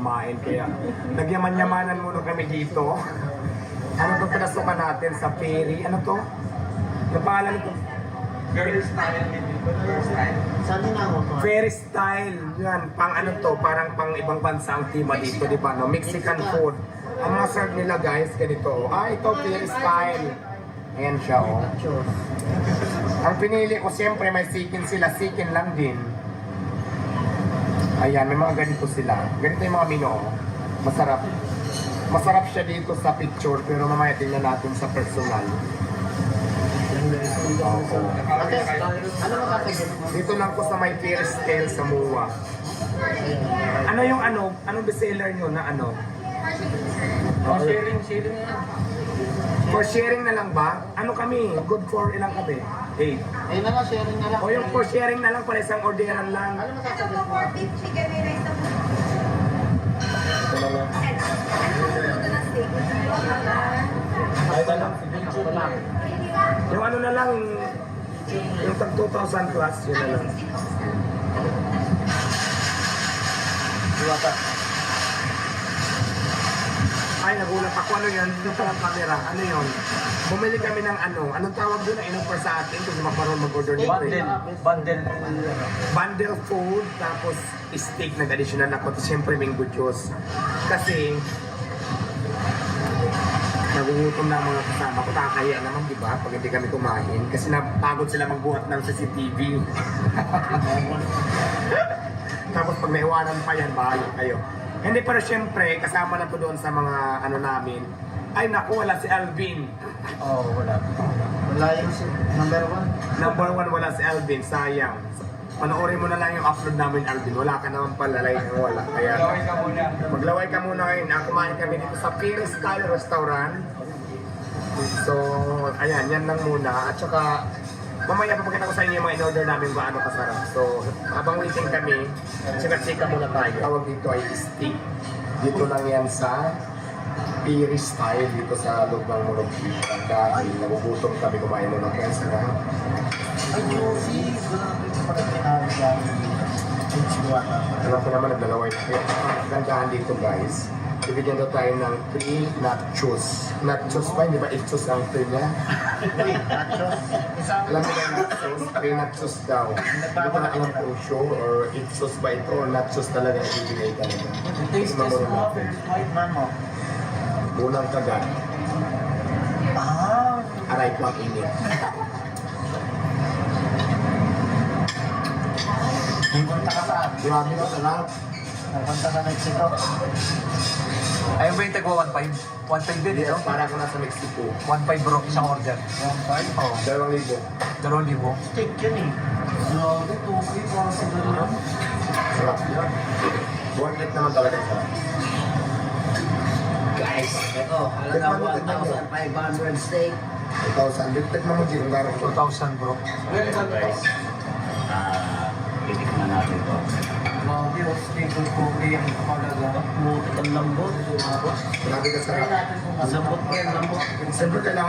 kumain. Kaya nagyaman-yamanan muna kami dito. Ano to pinasukan natin sa ferry? Ano to? Yung pangalan nito? Girl style. Saan na ako to? Ferry style. Yan, pang ano to, parang pang ibang bansa ang tema dito, di ba? No? Mexican food. Ang mga serve nila guys, ganito. Ito, ferry style. Ayan siya, oh. Ang pinili ko, siyempre may sikin sila. Sikin lang din. Ayan, may mga ganito sila. Ganito yung mga menu, oh. Masarap. Masarap siya dito sa picture, pero mamaya tingnan natin sa personal. Ate, ano makakagin? Dito lang ko sa may ferry style sa MUA. Ano yung ano? Anong bestseller nyo na ano? Sharing yan. For sharing na lang ba? Ano kami? Good for ilang kami? 8. Ayun na nga, sharing na lang. O yung for sharing na lang para isang orderan lang. Ano Ito makakagin po mo? for beef chicken may rice na po. Ito na lang. Ano po luto ng steak? Ay, ito lang. Yung ano na lang, yung tag 2,000 plus, yun na lang. Diwata. Ay, nagulat ako. Ano yan? Dito pa lang camera. Ano yun? Bumili kami ng ano. Anong tawag doon na in-offer sa atin kung makaroon mag-order nito? Bundle. Bundle food, tapos steak na additional ako. Tapos syempre mango juice. Kasi, nagugutom na ang mga kasama ko. Nakakaya naman, di ba? Pag hindi kami kumain. Kasi napagod sila magbuhat ng CCTV. Tapos pag naiwanan pa yan, bahala kayo. Hindi, pero syempre, kasama na to doon sa mga ano namin. Ay naku, wala si Alvin. Oo, wala. Wala yung number 1. Number 1, wala si Alvin. Sayang. Panoorin mo na lang yung upload namin, Alvin. Wala ka naman pala, like wala. Kaya, Laway ka muna. maglaway ka muna ngayon. Kumain kami dito sa Ferry Style Restaurant. So, ayan, yan lang muna. At saka, mamaya papakita ko sa inyo yung mga in-order namin kung ano kasarap. So, habang waiting kami, chika-chika muna tayo. Tawag dito ay steak. Dito lang yan sa Ferry Style, dito sa loob ng Morobita. Dahil nagugutom kami, kumain muna kaya sarap. Ay, juicy. Grabe ko pala tinawag yan. Alam ko naman, naglalaway na kayo. Ang gandahan dito guys, bibigyan daw tayo ng 3 nachos. Nachos ba? Hindi ba ichos ang 3 niya? Alam mo yung nachos? 3 nachos daw. Hindi ko na alam kung sure or ichos ba ito or nachos talaga yung ibigay talaga. Taste test mo. White man mo. Unang kagat, Ah. aray ko ang init. Punta ka saan? Grabe ko, sarap. Punta ka Mexico. Ayun ba yung tagwa 1.5? 1.5 din Yes, ito? para ako nasa Mexico. 1.5 bro, isang order. 1.5? Oo, 2,000. 2,000. Steak yun eh. Grabe, 2K para sa gano'n. Sarap. Worth it naman talaga siya. Guys, ito, halagang 1,500 steak. 2,000. Tikman mo dito, gano'n ko. 2,000 bro. Guys, titikman natin ito. Grabe, steak ng 2K ang halaga. Mutot ang lambot. Grabe ka sarap. Ang lambot pa yan, lambot. Siyempre kailangan